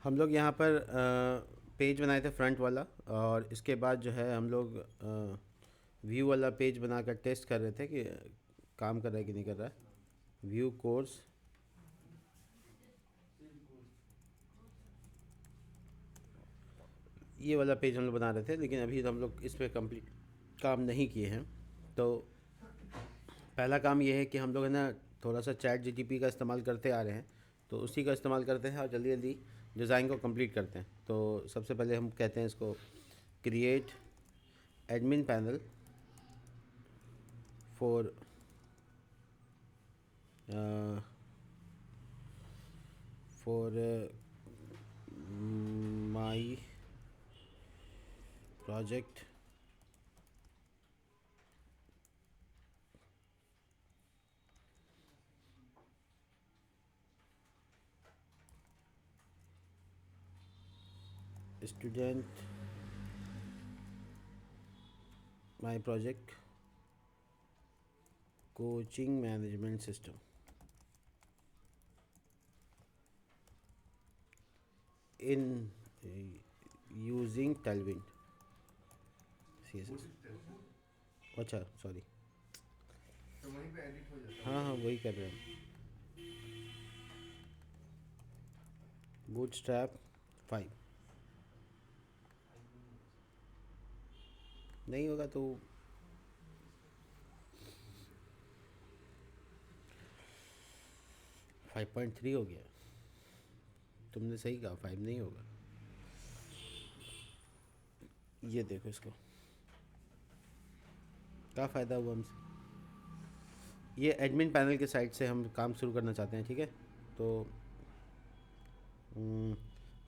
हम लोग यहाँ पर पेज बनाए थे फ्रंट वाला, और इसके बाद जो है हम लोग व्यू वाला पेज बनाकर टेस्ट कर रहे थे कि काम कर रहा है कि नहीं कर रहा है। व्यू कोर्स, ये वाला पेज हम लोग बना रहे थे, लेकिन अभी तो हम लोग इस पर कंप्लीट काम नहीं किए हैं। तो पहला काम ये है कि हम लोग है ना थोड़ा सा चैट जीटीपी का इस्तेमाल करते आ रहे हैं, तो उसी का इस्तेमाल करते हैं और जल्दी जल्दी डिज़ाइन को कंप्लीट करते हैं। तो सबसे पहले हम कहते हैं इसको create admin panel for for my project student, my project coaching management system in using Tailwind CSS। अच्छा सॉरी, तो वहीं पे एडिट हो जाता है। हाँ हाँ वही कर रहे हैं। बूटस्ट्रैप 5 नहीं होगा तो 5.3 हो गया। तुमने सही कहा, 5 नहीं होगा। ये देखो इसको, क्या फ़ायदा हुआ हमसे। ये एडमिन पैनल के साइड से हम काम शुरू करना चाहते हैं, ठीक है। तो हम्म,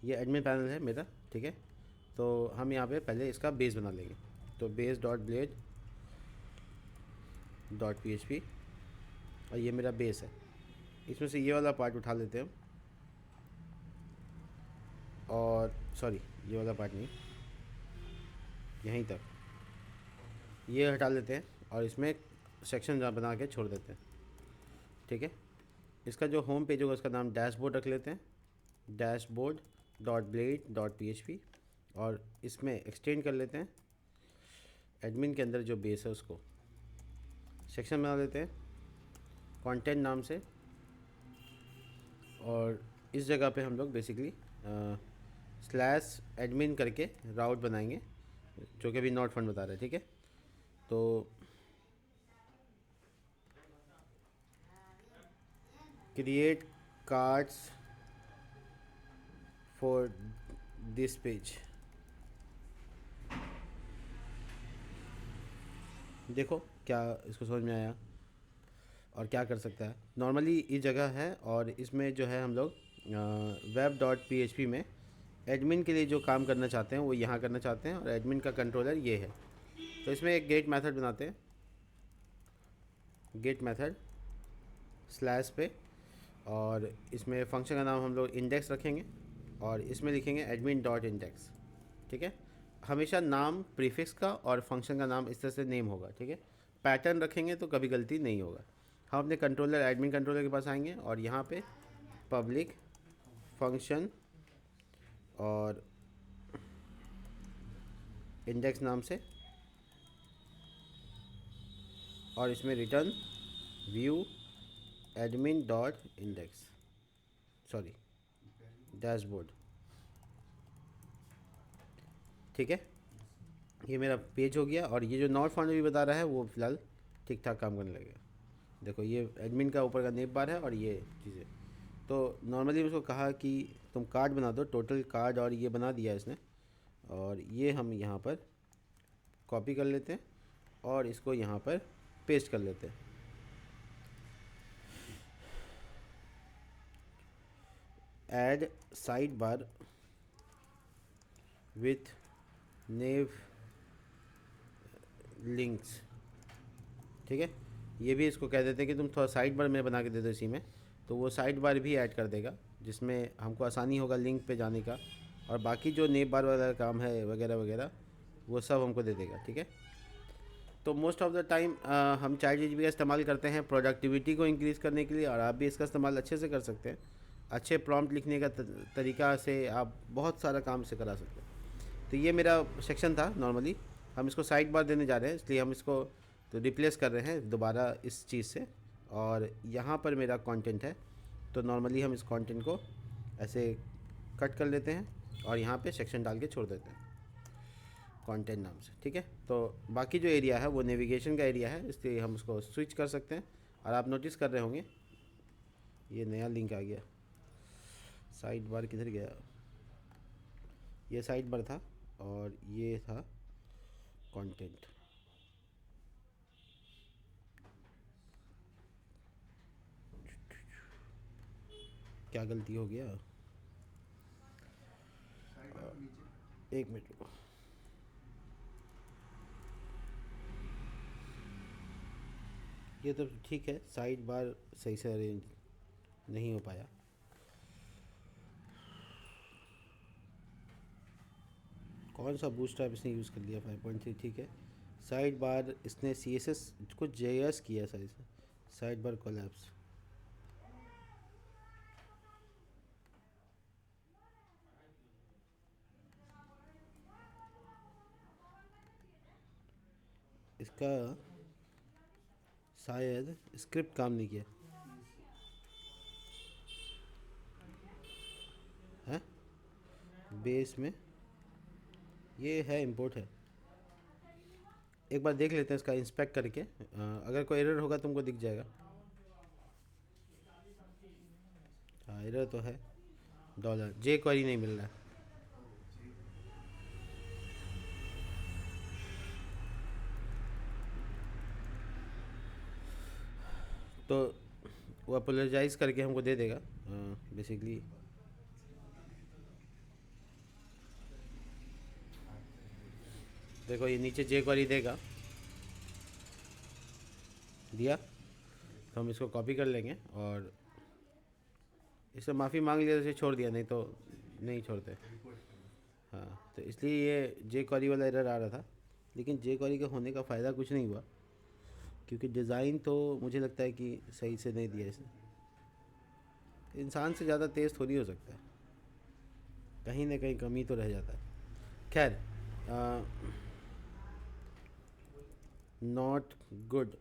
ये एडमिन पैनल है मेरा, ठीक है। तो हम यहाँ पे पहले इसका बेस बना लेंगे। तो base dot blade dot PHP, और ये मेरा बेस है। इसमें से ये वाला पार्ट उठा लेते हैं हम, और सॉरी ये वाला पार्ट नहीं, यहीं तक ये हटा लेते हैं और इसमें सेक्शन बना के छोड़ देते हैं, ठीक है। इसका जो होम पेज होगा उसका नाम डैशबोर्ड रख लेते हैं, dashboard dot blade dot PHP, और इसमें एक्सटेंड कर लेते हैं एडमिन के अंदर जो बेस है उसको सेक्शन बना देते हैं कंटेंट नाम से। और इस जगह पे हम लोग बेसिकली स्लैश एडमिन करके राउट बनाएंगे, जो कि अभी नॉट फंड बता रहा है, ठीक है। तो create cards for this page, देखो क्या इसको समझ में आया और क्या कर सकता है। नॉर्मली इस जगह है, और इसमें जो है हम लोग वेब डॉट PHP में एडमिन के लिए जो काम करना चाहते हैं वो यहाँ करना चाहते हैं, और एडमिन का कंट्रोलर ये है। तो इसमें एक गेट मेथड बनाते हैं, गेट मेथड स्लैश पे, और इसमें फंक्शन का नाम हम लोग इंडेक्स रखेंगे, और इसमें लिखेंगे एडमिन डॉट इंडेक्स, ठीक है। हमेशा नाम प्रीफिक्स का और फंक्शन का नाम इस तरह से नेम होगा, ठीक है। पैटर्न रखेंगे तो कभी गलती नहीं होगा। हम अपने कंट्रोलर एडमिन कंट्रोलर के पास आएंगे, और यहाँ पे पब्लिक फंक्शन और इंडेक्स नाम से, और इसमें return view admin dot index, sorry dashboard, ठीक है। ये मेरा पेज हो गया, और ये जो नॉट फाउंड भी बता रहा है वो फ़िलहाल ठीक ठाक काम करने लगेगा। देखो ये एडमिन का ऊपर का नेम बार है और ये चीज़ें। तो नॉर्मली उसको कहा कि तुम कार्ड बना दो, टोटल कार्ड, और ये बना दिया इसने। और ये हम यहाँ पर कॉपी कर लेते हैं और इसको यहाँ पर पेस्ट कर लेते हैं। Add side bar with naive links, ठीक है। ये भी इसको कह देते हैं कि तुम थोड़ा साइड बार में बना के दे दो इसी में, तो वो साइड बार भी ऐड कर देगा, जिसमें हमको आसानी होगा लिंक पे जाने का, और बाकी जो नेब बार वाला काम है वगैरह वगैरह वो सब हमको दे देगा, ठीक है। तो मोस्ट ऑफ़ द टाइम हम चैट जीपीटी का इस्तेमाल करते हैं प्रोडक्टिविटी को इंक्रीज़ करने के लिए, और आप भी इसका इस्तेमाल अच्छे से कर सकते हैं अच्छे प्रॉम्प्ट लिखने का तरीका से आप बहुत सारा काम से करा सकते हैं। तो ये मेरा सेक्शन था नॉर्मली। हम इसको साइड बार देने जा रहे हैं, इसलिए हम इसको तो रिप्लेस कर रहे हैं दोबारा इस चीज़ से। और यहाँ पर मेरा कंटेंट है, तो नॉर्मली हम इस कंटेंट को ऐसे कट कर लेते हैं और यहाँ पे सेक्शन डाल के छोड़ देते हैं कंटेंट नाम से, ठीक है। तो बाकी जो एरिया है वो नेविगेशन का एरिया है, इसलिए हम उसको स्विच कर सकते हैं। और आप नोटिस कर रहे होंगे ये नया लिंक आ गया। साइड बार किधर गया? ये साइड बार था और ये था कंटेंट। क्या गलती हो गया? साइड बार नीचे। एक मिनट रुको। ये तो ठीक है, साइड बार सही से अरेंज नहीं हो पाया। कौन सा बूटस्ट्रैप इसने यूज़ कर लिया? 5.3 ठीक है। साइड बार इसने CSS कुछ JS किया सर इसने। Side bar collapse. इसका शायद स्क्रिप्ट काम नहीं किया है बेस में। ये है इंपोर्ट है, एक बार देख लेते हैं इसका इंस्पेक्ट करके। अगर कोई एरर होगा तुमको दिख जाएगा। हाँ एरर तो है, $jQuery नहीं मिल रहा है। तो वो अपोलोजाइज़ करके हमको दे देगा बेसिकली। देखो ये नीचे jQuery देगा, दिया। तो हम इसको कॉपी कर लेंगे और इससे माफ़ी मांग लिया तो इसे छोड़ दिया, नहीं तो नहीं छोड़ते। हाँ तो इसलिए ये jQuery वाला एरर आ रहा था, लेकिन jQuery का होने का फ़ायदा कुछ नहीं हुआ, क्योंकि डिज़ाइन तो मुझे लगता है कि सही से नहीं दिया इसने। इंसान से ज़्यादा तेज़ थोड़ी हो सकता है, कहीं ना कहीं कमी तो रह जाता है। खैर, not good,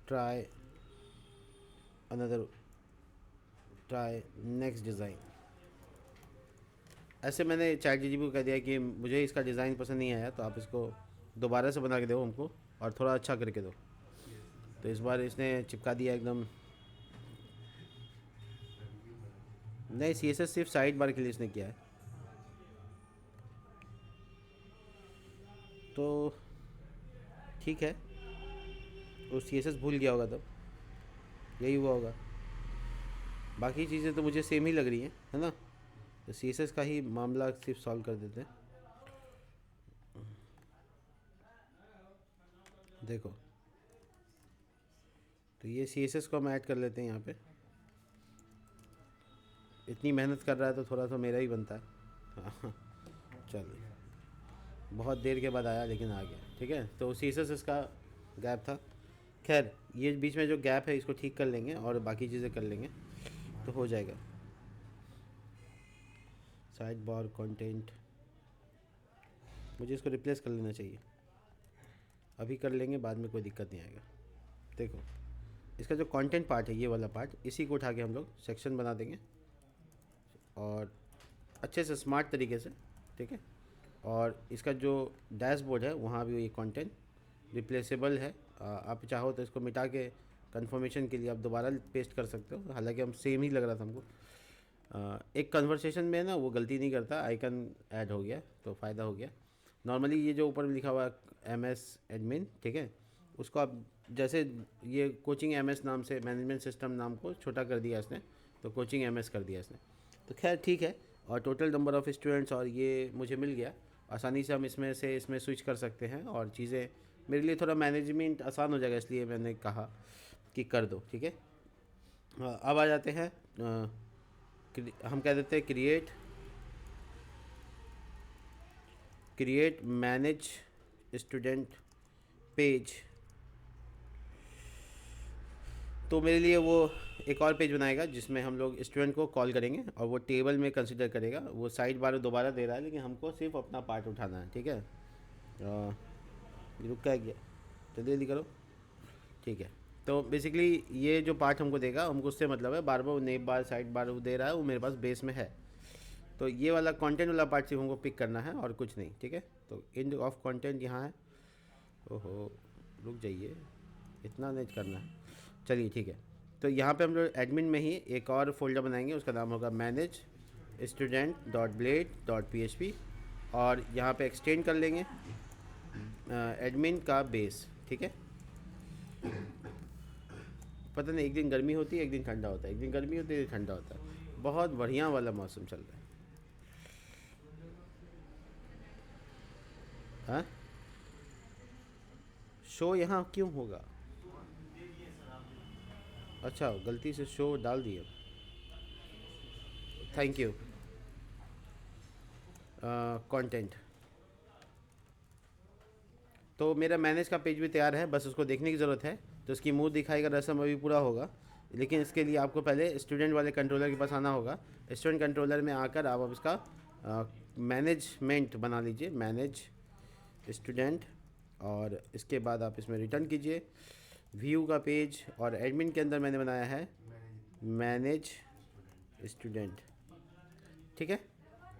try another, try next design. ऐसे मैंने ChatGPT को कह दिया कि मुझे इसका डिज़ाइन पसंद नहीं आया, तो आप इसको दोबारा से बना के दो हमको और थोड़ा अच्छा करके दो। तो इस बार इसने चिपका दिया एकदम। नहीं, CSS सिर्फ साइड बार के लिए इसने किया है। तो ठीक है, वो CSS भूल गया होगा, तब यही हुआ होगा। बाकी चीज़ें तो मुझे सेम ही लग रही हैं, है ना। तो CSS का ही मामला सिर्फ सॉल्व कर देते हैं। देखो, तो ये CSS को हम ऐड कर लेते हैं यहाँ पे। इतनी मेहनत कर रहा है तो थोड़ा सा मेरा ही बनता है। हाँ चलो, बहुत देर के बाद आया लेकिन आ गया, ठीक है। तो CSS इसका गैप था। खैर, ये बीच में जो गैप है इसको ठीक कर लेंगे और बाकी चीज़ें कर लेंगे तो हो जाएगा। साइड बार कंटेंट, मुझे इसको रिप्लेस कर लेना चाहिए। अभी कर लेंगे, बाद में कोई दिक्कत नहीं आएगा। देखो, इसका जो कंटेंट पार्ट है, ये वाला पार्ट, इसी को उठा के हम लोग सेक्शन बना देंगे और अच्छे से स्मार्ट तरीके से, ठीक है। और इसका जो डैशबोर्ड है वहाँ भी ये कंटेंट रिप्लेसेबल है। आप चाहो तो इसको मिटा के कंफर्मेशन के लिए आप दोबारा पेस्ट कर सकते हो। हालांकि हम सेम ही लग रहा था हमको। एक कन्वर्सेशन में ना वो गलती नहीं करता, आइकन ऐड हो गया तो फ़ायदा हो गया। नॉर्मली ये जो ऊपर लिखा हुआ है MS एडमिन, ठीक है, उसको आप जैसे ये कोचिंग MS नाम से मैनेजमेंट सिस्टम नाम को छोटा कर दिया इसने, तो कोचिंग MS कर दिया इसने। तो खैर ठीक है। और टोटल नंबर ऑफ़ स्टूडेंट्स और ये मुझे मिल गया, आसानी से हम इसमें से इसमें स्विच कर सकते हैं और चीज़ें मेरे लिए थोड़ा मैनेजमेंट आसान हो जाएगा, इसलिए मैंने कहा कि कर दो, ठीक है। अब आ जाते हैं, हम कह देते हैं क्रिएट मैनेज स्टूडेंट पेज। तो मेरे लिए वो एक और पेज बनाएगा जिसमें हम लोग स्टूडेंट को कॉल करेंगे और वो टेबल में कंसिडर करेगा। वो साइड बार दोबारा दे रहा है, लेकिन हमको सिर्फ अपना पार्ट उठाना है, ठीक है। रुक क्या गया, जल्दी जल्दी करो, ठीक है। तो बेसिकली ये जो पार्ट हमको देगा, हमको उससे मतलब है, बार बार वो नेब बार साइड बार वो दे रहा है, वो मेरे पास बेस में है। तो ये वाला कंटेंट वाला पार्ट सिर्फ हमको पिक करना है और कुछ नहीं, ठीक है। तो एंड ऑफ कंटेंट यहाँ है। ओहो, रुक जाइए, इतना नहीं करना है, चलिए ठीक है। तो यहाँ पे हम लोग एडमिन में ही एक और फोल्डर बनाएंगे, उसका नाम होगा manage student dot blade dot PHP, और यहाँ पे एक्सटेंड कर लेंगे एडमिन का बेस, ठीक है। पता नहीं, एक दिन गर्मी होती है, एक दिन ठंडा होता है, एक दिन गर्मी होती है, एक दिन ठंडा होता है। बहुत बढ़िया वाला मौसम चल रहा है। हाँ, शो यहाँ क्यों होगा? अच्छा, गलती से शो डाल दिए, थैंक यू। कंटेंट, तो मेरा मैनेज का पेज भी तैयार है, बस उसको देखने की ज़रूरत है। तो इसकी मुंह दिखाई का रस्म अभी पूरा होगा, लेकिन इसके लिए आपको पहले स्टूडेंट वाले कंट्रोलर के पास आना होगा। स्टूडेंट कंट्रोलर में आकर आप अब इसका मैनेजमेंट बना लीजिए, मैनेज स्टूडेंट, और इसके बाद आप इसमें रिटर्न कीजिए व्यू का पेज, और एडमिन के अंदर मैंने बनाया है मैनेज स्टूडेंट, ठीक है।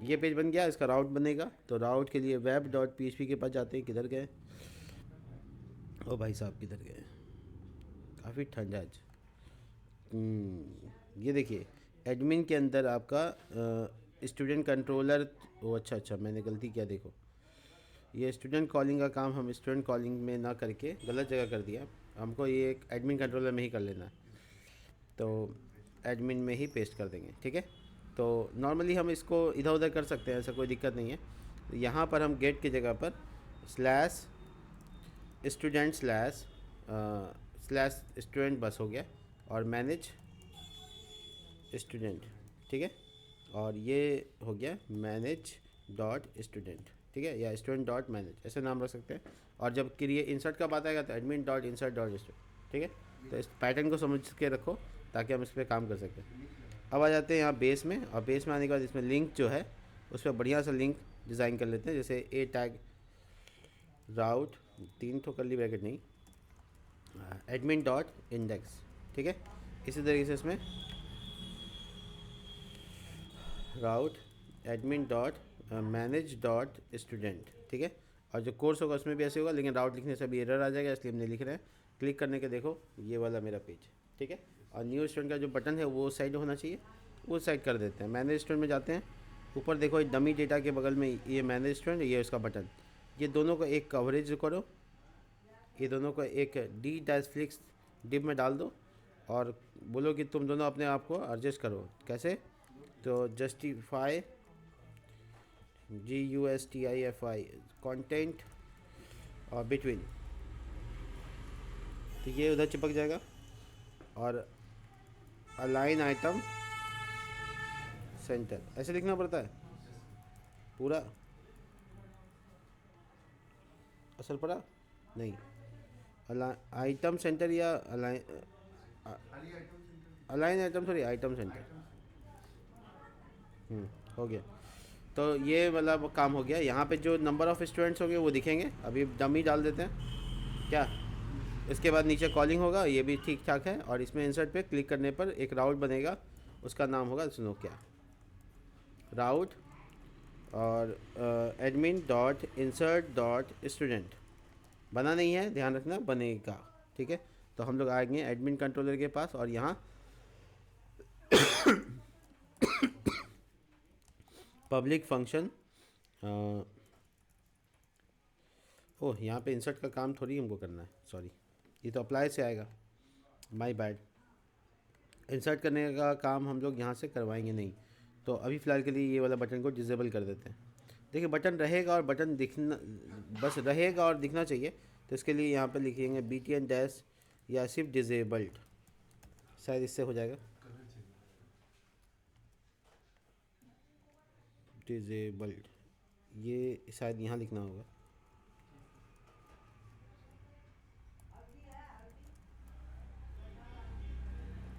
ये पेज बन गया, इसका राउट बनेगा। तो राउट के लिए वेब डॉट PHP के पास जाते हैं। किधर गए ओ भाई साहब, किधर गए? काफ़ी ठंड है आज। ये देखिए, एडमिन के अंदर आपका स्टूडेंट कंट्रोलर, ओ अच्छा अच्छा, मैंने गलती किया, देखो ये स्टूडेंट कॉलिंग का काम हम स्टूडेंट कॉलिंग में ना करके गलत जगह कर दिया। हमको ये एक एडमिन कंट्रोलर में ही कर लेना है, तो एडमिन में ही पेस्ट कर देंगे, ठीक है। तो नॉर्मली हम इसको इधर उधर कर सकते हैं, ऐसा कोई दिक्कत नहीं है। तो यहाँ पर हम गेट की जगह पर स्लैश स्टूडेंट स्लैश स्टूडेंट बस हो गया, और मैनेज स्टूडेंट, ठीक है। और ये हो गया मैनेज डॉट स्टूडेंट, ठीक है, या स्टूडेंट डॉट मैनेज, ऐसे नाम रख सकते हैं। और जब क्रिएट इंसर्ट का बात आएगा तो admin dot insert dot student, ठीक है। तो इस पैटर्न को समझ के रखो ताकि हम इस पर काम कर सकें। अब आ जाते हैं यहाँ बेस में, और बेस में आने के बाद इसमें लिंक जो है उस पर बढ़िया सा लिंक डिज़ाइन कर लेते हैं। जैसे ए टैग राउट 3 तो करली ब्रैकेट नहीं, एडमिन डॉट इंडेक्स, ठीक है। इसी तरीके से इसमें route admin dot manage dot student, ठीक है। और जो कोर्स होगा उसमें भी ऐसे होगा, लेकिन राउट लिखने से अभी एरर आ जाएगा, इसलिए हम नहीं लिख रहे हैं। क्लिक करने के देखो ये वाला मेरा पेज, ठीक है। और न्यू स्टूडेंट का जो बटन है वो साइड होना चाहिए, वो साइड कर देते हैं। मैनेज स्टूडेंट में जाते हैं, ऊपर देखो ये डमी डेटा के बगल में ये मैनेज स्टूडेंट, ये उसका बटन, ये दोनों को एक कवरेज करो, ये दोनों को एक डी डैश फ्लिक्स डिप में डाल दो, और बोलो कि तुम दोनों अपने आप को एडजस्ट करो। कैसे? तो जस्टिफाई GUSTIFI कंटेंट और बिटवीन, तो ये उधर चिपक जाएगा। और अलाइन आइटम सेंटर, ऐसे लिखना पड़ता है पूरा, असर पड़ा नहीं। आइटम सेंटर या align item, sorry item centre, हो गया। तो ये मतलब काम हो गया। यहाँ पे जो नंबर ऑफ़ स्टूडेंट्स होंगे वो दिखेंगे, अभी डमी डाल देते हैं क्या। इसके बाद नीचे कॉलिंग होगा, ये भी ठीक ठाक है। और इसमें इंसर्ट पे क्लिक करने पर एक राउट बनेगा, उसका नाम होगा, सुनो क्या, राउट और admin dot insert dot student. बना नहीं है, ध्यान रखना, बनेगा, ठीक है। तो हम लोग आएंगे एडमिन कंट्रोलर के पास, और यहाँ पब्लिक फंक्शन, ओह यहाँ पे इंसर्ट का काम थोड़ी हमको करना है, सॉरी, ये तो अप्लाई से आएगा, माय बैड। इंसर्ट करने का काम हम लोग यहाँ से करवाएंगे नहीं। तो अभी फ़िलहाल के लिए ये वाला बटन को डिसेबल कर देते हैं। देखिए बटन रहेगा, और बटन दिखना, बस रहेगा और दिखना चाहिए। तो इसके लिए यहाँ पे लिखेंगे BTN डैश या सिर्फ डिजेबल्ड, शायद इससे हो जाएगा, डिजेबल्ड, ये शायद यहाँ लिखना होगा।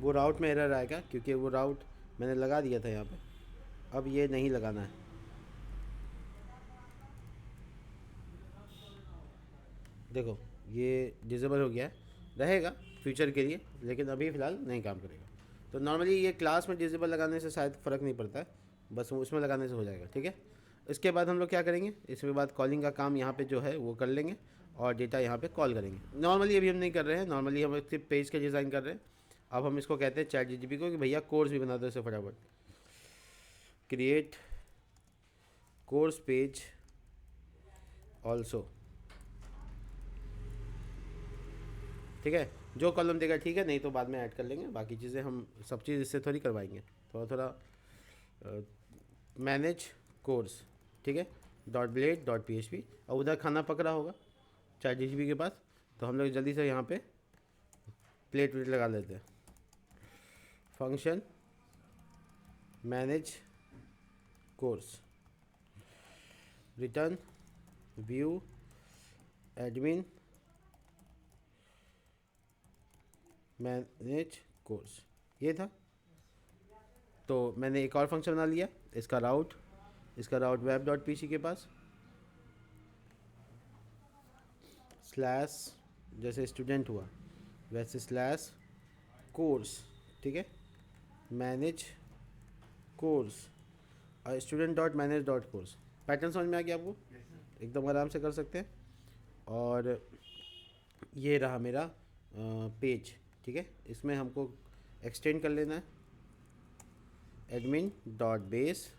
वो राउट में एरर आएगा क्योंकि वो राउट मैंने लगा दिया था यहाँ पे, अब ये नहीं लगाना है। देखो ये डिसेबल हो गया है, रहेगा फ्यूचर के लिए, लेकिन अभी फ़िलहाल नहीं काम करेगा। तो नॉर्मली ये क्लास में डिसेबल लगाने से शायद फ़र्क नहीं पड़ता है, बस उसमें लगाने से हो जाएगा, ठीक है। इसके बाद हम लोग क्या करेंगे, इसके बाद कॉलिंग का काम यहाँ पे जो है वो कर लेंगे और डेटा यहाँ पे कॉल करेंगे। नॉर्मली अभी हम नहीं कर रहे हैं, नॉर्मली हम सिर्फ पेज के डिज़ाइन कर रहे हैं। अब हम इसको कहते हैं चैट जीटीपी को कि भैया कोर्स भी बना दो इसे फटाफट। क्रिएट कोर्स पेज ऑल्सो, ठीक है। जो कॉलम देगा ठीक है, नहीं तो बाद में ऐड कर लेंगे, बाकी चीज़ें हम सब चीज़ इससे थोड़ी करवाएंगे, थोड़ा थोड़ा मैनेज कोर्स, ठीक है, डॉट ब्लेड डॉट PHP। और उधर खाना पक रहा होगा चैट जीटीपी के पास, तो हम लोग जल्दी से यहाँ पे प्लेट वेट लगा लेते हैं। Function manage course, return view admin manage course, ये था। तो मैंने एक और फंक्शन बना लिया, इसका राउट वेब डॉट पी सी के पास स्लैश, जैसे स्टूडेंट हुआ वैसे स्लैश कोर्स, ठीक है, मैनेज कोर्स और student dot manage dot course. Pattern समझ में आ गया आपको, एकदम आराम से कर सकते हैं। और ये रहा मेरा पेज, ठीक है। इसमें हमको एक्सटेंड कर लेना है एडमिन डॉट बेस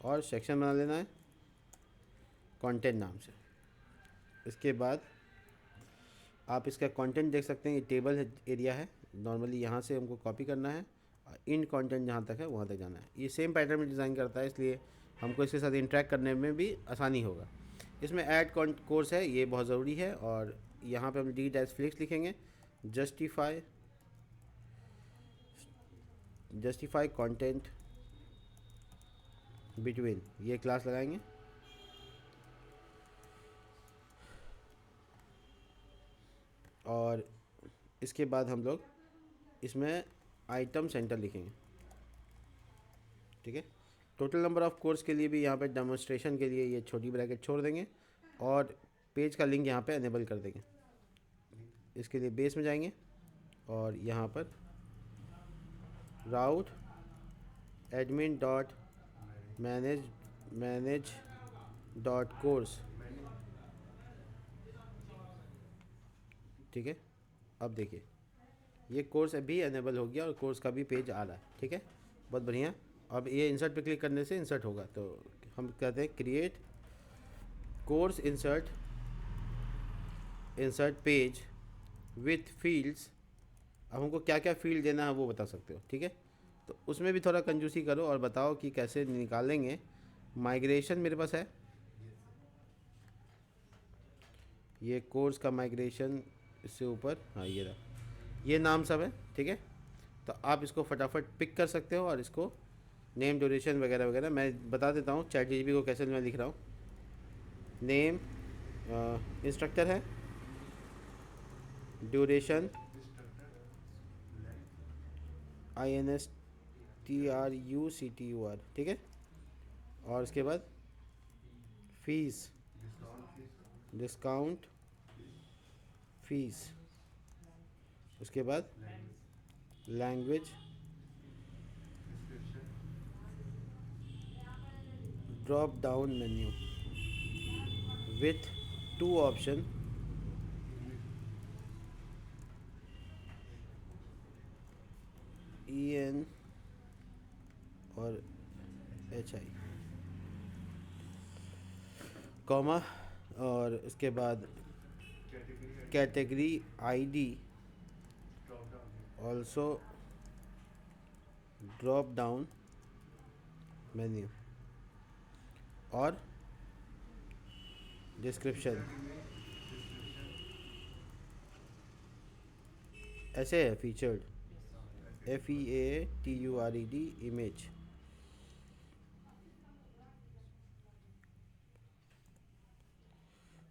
और सेक्शन बना लेना है कंटेंट नाम से। इसके बाद आप इसका कंटेंट देख सकते हैं, ये टेबल एरिया है, नॉर्मली यहाँ से हमको कॉपी करना है और इन कंटेंट जहाँ तक है वहाँ तक जाना है। ये सेम पैटर्न में डिज़ाइन करता है, इसलिए हमको इसके साथ इंटरेक्ट करने में भी आसानी होगा। इसमें ऐड कोर्स है, ये बहुत ज़रूरी है। और यहाँ पे हम डी डैश फ्लिक्स लिखेंगे, जस्टिफाई कंटेंट बिटवीन, ये क्लास लगाएंगे। और इसके बाद हम लोग इसमें आइटम सेंटर लिखेंगे, ठीक है। टोटल नंबर ऑफ़ कोर्स के लिए भी यहाँ पे डेमोन्स्ट्रेशन के लिए ये छोटी ब्रैकेट छोड़ देंगे और पेज का लिंक यहाँ पे एनेबल कर देंगे। इसके लिए बेस में जाएंगे और यहाँ पर route admin dot manage dot course, ठीक है। अब देखिए ये कोर्स अभी एनेबल हो गया और कोर्स का भी पेज आ रहा है, ठीक है, बहुत बढ़िया। अब ये इंसर्ट पे क्लिक करने से इंसर्ट होगा, तो हम कहते हैं create course insert page with fields. अब हमको क्या क्या फील्ड देना है वो बता सकते हो, ठीक है। तो उसमें भी थोड़ा कंजूसी करो और बताओ कि कैसे निकालेंगे। माइग्रेशन मेरे पास है, ये कोर्स का माइग्रेशन इससे ऊपर, हाँ ये रहा, ये नाम सब है, ठीक है। तो आप इसको फटाफट पिक कर सकते हो और इसको नेम ड्यूरेशन वगैरह वगैरह मैं बता देता हूँ चैट जीटीपी को कैसे मैं लिख रहा हूँ। नेम इंस्ट्रक्टर है, ड्यूरेशन INSTRUCTUR, ठीक है। और उसके बाद फीस, डिस्काउंट फीस। उसके बाद language, drop down menu with 2 option, EN और HI, कॉमा। और इसके बाद category ID also drop down menu और डिस्क्रिप्शन। ऐसे है फीचर्ड, FEATURED इमेज।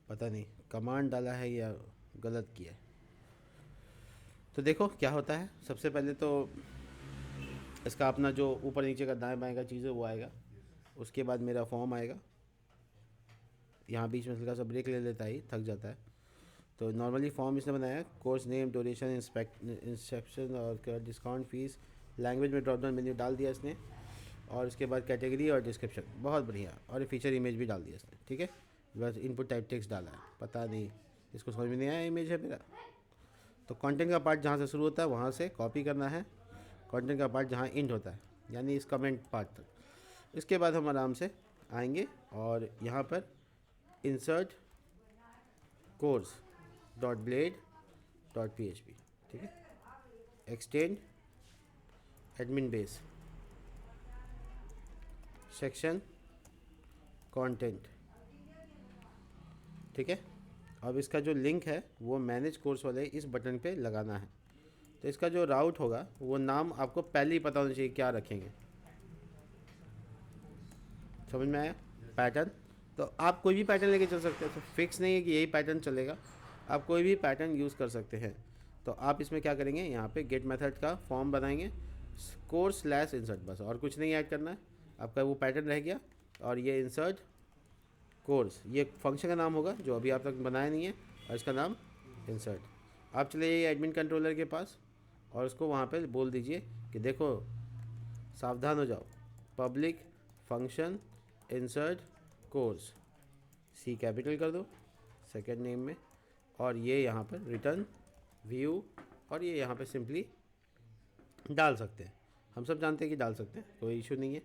पता नहीं कमांड डाला है या गलत किया है। तो देखो क्या होता है। सबसे पहले तो इसका अपना जो ऊपर नीचे का दाएं बाएं का चीज़ है वो आएगा। उसके बाद मेरा फॉर्म आएगा। यहाँ बीच में हल्का सा ब्रेक ले लेता है, थक जाता है। तो नॉर्मली फॉर्म इसने बनाया है, कोर्स नेम, ड्यूरेशन, इंस्पेक्शन और डिस्काउंट फीस। लैंग्वेज में ड्रॉप डाउन मेन्यू डाल दिया इसने, और उसके बाद कैटेगरी और डिस्क्रिप्शन, बहुत बढ़िया। और फीचर इमेज भी डाल दिया इसने, ठीक है। बस इनपुट टाइप टेक्स्ट डाला है, पता नहीं इसको समझ में नहीं आया, इमेज है मेरा। तो कंटेंट का पार्ट जहाँ से शुरू होता है वहाँ से कॉपी करना है, कंटेंट का पार्ट जहाँ एंड होता है, यानी इस कमेंट पार्ट तक। इसके बाद हम आराम से आएंगे और यहाँ पर insert course dot blade dot PHP, ठीक है। Extend admin base, section content, ठीक है। अब इसका जो लिंक है वो मैनेज कोर्स वाले इस बटन पे लगाना है। तो इसका जो राउट होगा वो नाम आपको पहले ही पता होना चाहिए क्या रखेंगे। समझ में आया? पैटर्न तो आप कोई भी पैटर्न लेके चल सकते हैं, तो फिक्स नहीं है कि यही पैटर्न चलेगा, आप कोई भी पैटर्न यूज़ कर सकते हैं। तो आप इसमें क्या करेंगे, यहाँ पे गेट मेथड का फॉर्म बनाएंगे, कोर्स स्लैश इंसर्ट, बस और कुछ नहीं ऐड करना है। आपका वो पैटर्न रह गया। और ये इंसर्ट कोर्स, ये फंक्शन का नाम होगा जो अभी आप तक बनाया नहीं है, और इसका नाम इंसर्ट। आप चले जाइए एडमिन कंट्रोलर के पास और उसको वहाँ पे बोल दीजिए कि देखो सावधान हो जाओ, public function insert course, C capital कर दो सेकेंड नेम में, और ये यहाँ पर रिटर्न व्यू, और ये यहाँ पे सिंपली डाल सकते हैं। हम सब जानते हैं कि डाल सकते हैं, कोई इशू नहीं है।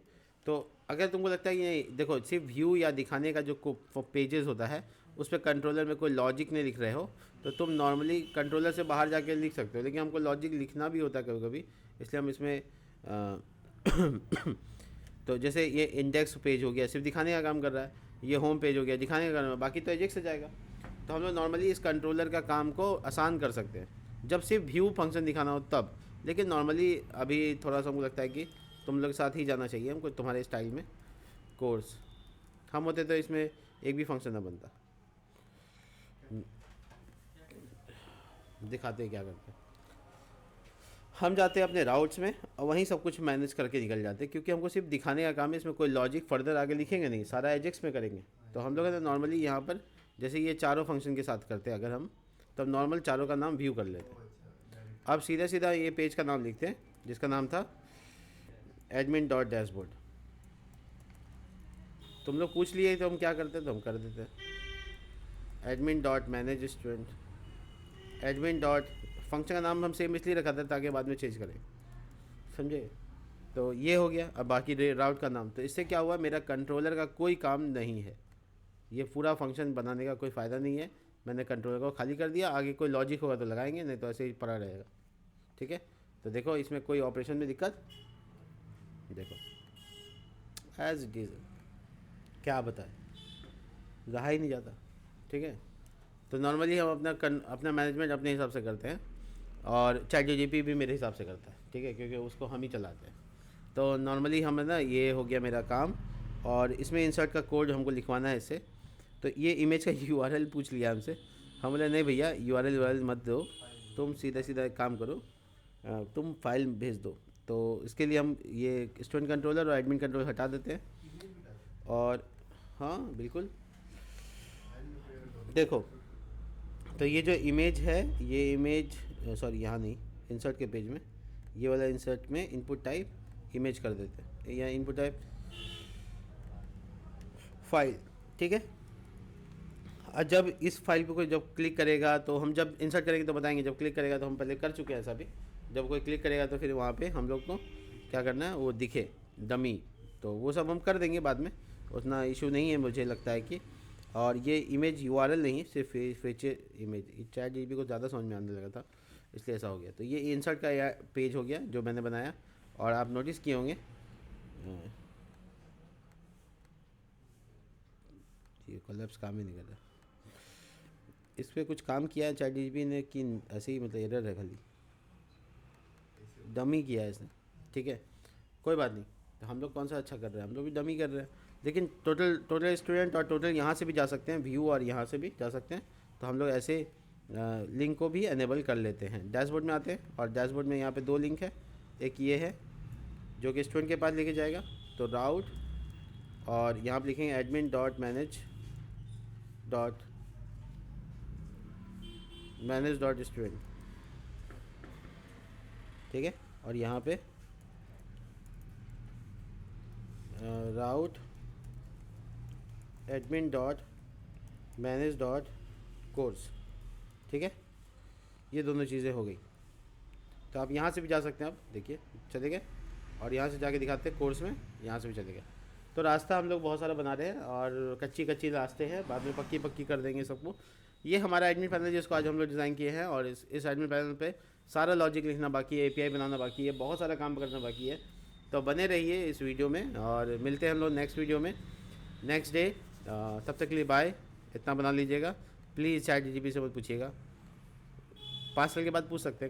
तो अगर तुमको लगता है कि नहीं, देखो सिर्फ व्यू या दिखाने का जो पेजेस होता है उस पर कंट्रोलर में कोई लॉजिक नहीं लिख रहे हो, तो तुम नॉर्मली कंट्रोलर से बाहर जाके लिख सकते हो, लेकिन हमको लॉजिक लिखना भी होता है कभी कभी, इसलिए हम इसमें तो जैसे ये इंडेक्स पेज हो गया, सिर्फ दिखाने का काम कर रहा है, ये होम पेज हो गया, दिखाने का काम है, बाकी तो एजेक्स से जाएगा। तो हम लोग नॉर्मली इस कंट्रोलर का काम को आसान कर सकते हैं जब सिर्फ व्यू फंक्शन दिखाना हो तब। लेकिन नॉर्मली अभी थोड़ा सा हमको लगता है कि तुम लोग साथ ही जाना चाहिए हमको, तुम्हारे स्टाइल में कोर्स। हम होते तो इसमें एक भी फंक्शन ना बनता। दिखाते हैं क्या करते हैं। हम जाते हैं अपने राउट्स में और वहीं सब कुछ मैनेज करके निकल जाते हैं, क्योंकि हमको सिर्फ दिखाने का काम है, इसमें कोई लॉजिक फर्दर आगे लिखेंगे नहीं, सारा एजेक्स में करेंगे। तो हम लोग नॉर्मली यहाँ पर जैसे ये चारों फंक्शन के साथ करते हैं अगर हम, तब नॉर्मल चारों का नाम व्यू कर लेते हैं। अब सीधा सीधा ये पेज का नाम लिखते हैं जिसका नाम था एडमिन डॉट डैशबोर्ड। तुम लोग पूछ लिए तो हम क्या करते हैं, तो हम कर देते हैं admin dot manage student, admin dot, function का नाम हम सेम इसलिए रखा था ताकि बाद में चेंज करें, समझे। तो ये हो गया। अब बाकी राउट का नाम, तो इससे क्या हुआ, मेरा कंट्रोलर का कोई काम नहीं है, ये पूरा फंक्शन बनाने का कोई फ़ायदा नहीं है। मैंने कंट्रोलर को खाली कर दिया, आगे कोई लॉजिक होगा तो लगाएंगे, नहीं तो ऐसे ही पड़ा रहेगा, ठीक है। तो देखो इसमें कोई ऑपरेशन में दिक्कत, देखो एज इट इज़, क्या बताए, रहा ही नहीं जाता, ठीक है। तो नॉर्मली हम अपना मैनेजमेंट अपने हिसाब से करते हैं, और ChatGPT भी मेरे हिसाब से करता है, ठीक है, क्योंकि उसको हम ही चलाते हैं। तो नॉर्मली हमें ना, ये हो गया मेरा काम, और इसमें इंसर्ट का कोड हमको लिखवाना है इससे। तो ये इमेज का URL पूछ लिया हमसे, हम बोले नहीं भैया URL मत दो, तुम सीधा सीधा एक काम करो, तुम फाइल भेज दो। तो इसके लिए हम ये स्टूडेंट कंट्रोलर और एडमिन कंट्रोलर हटा देते हैं, और हाँ बिल्कुल देखो। तो ये जो इमेज है, ये इमेज सॉरी यहाँ नहीं, इंसर्ट के पेज में ये वाला इंसर्ट में इनपुट टाइप इमेज कर देते हैं, या इनपुट टाइप फाइल, ठीक है। और जब इस फाइल पे कोई जब क्लिक करेगा, तो हम जब इंसर्ट करेंगे तो बताएंगे, जब क्लिक करेगा तो हम पहले कर चुके हैं ऐसा भी, जब कोई क्लिक करेगा तो फिर वहाँ पे हम लोग को क्या करना है, वो दिखे डमी, तो वो सब हम कर देंगे बाद में, उतना इशू नहीं है मुझे लगता है कि। और ये इमेज URL नहीं, सिर्फ फीचर इमेज, ChatGPT को ज़्यादा समझ में आने लगा था इसलिए ऐसा हो गया। तो ये इंसर्ट का पेज हो गया जो मैंने बनाया, और आप नोटिस किए होंगे ये कोलैप्स काम ही नहीं कर रहा, इस पर कुछ काम किया है ChatGPT ने कि ऐसे ही, मतलब एरर है, खाली डमी किया है इसने, ठीक है, कोई बात नहीं। तो हम लोग कौन सा अच्छा कर रहे हैं, हम लोग भी डमी कर रहे हैं, लेकिन टोटल स्टूडेंट और टोटल यहाँ से भी जा सकते हैं व्यू, और यहाँ से भी जा सकते हैं। तो हम लोग ऐसे लिंक को भी एनेबल कर लेते हैं। डैशबोर्ड में आते हैं और डैशबोर्ड में यहाँ पे 2 लिंक है, एक ये है जो कि स्टूडेंट के पास लेके जाएगा, तो राउट, और यहाँ पे लिखेंगे admin dot manage dot student, ठीक है। और यहाँ पे route admin dot manage dot course, ठीक है। ये दोनों चीज़ें हो गई। तो आप यहाँ से भी जा सकते हैं, आप देखिए चले गए, और यहाँ से जाके दिखाते हैं कोर्स में, यहाँ से भी चले गए। तो रास्ता हम लोग बहुत सारा बना रहे हैं, और कच्ची रास्ते हैं, बाद में पक्की कर देंगे सबको। ये हमारा एडमिन पैनल जिसको आज हम लोग डिज़ाइन किए हैं, और इस एडमिन पैनल पे सारा लॉजिक लिखना बाकी है, API बनाना बाकी है, बहुत सारा काम करना बाकी है। तो बने रहिए इस वीडियो में, और मिलते हैं हम लोग नेक्स्ट वीडियो में, नेक्स्ट डे। तब तक के लिए बाय। इतना बना लीजिएगा प्लीज़। ChatGPT से मत पूछिएगा, 5 साल के बाद पूछ सकते हैं।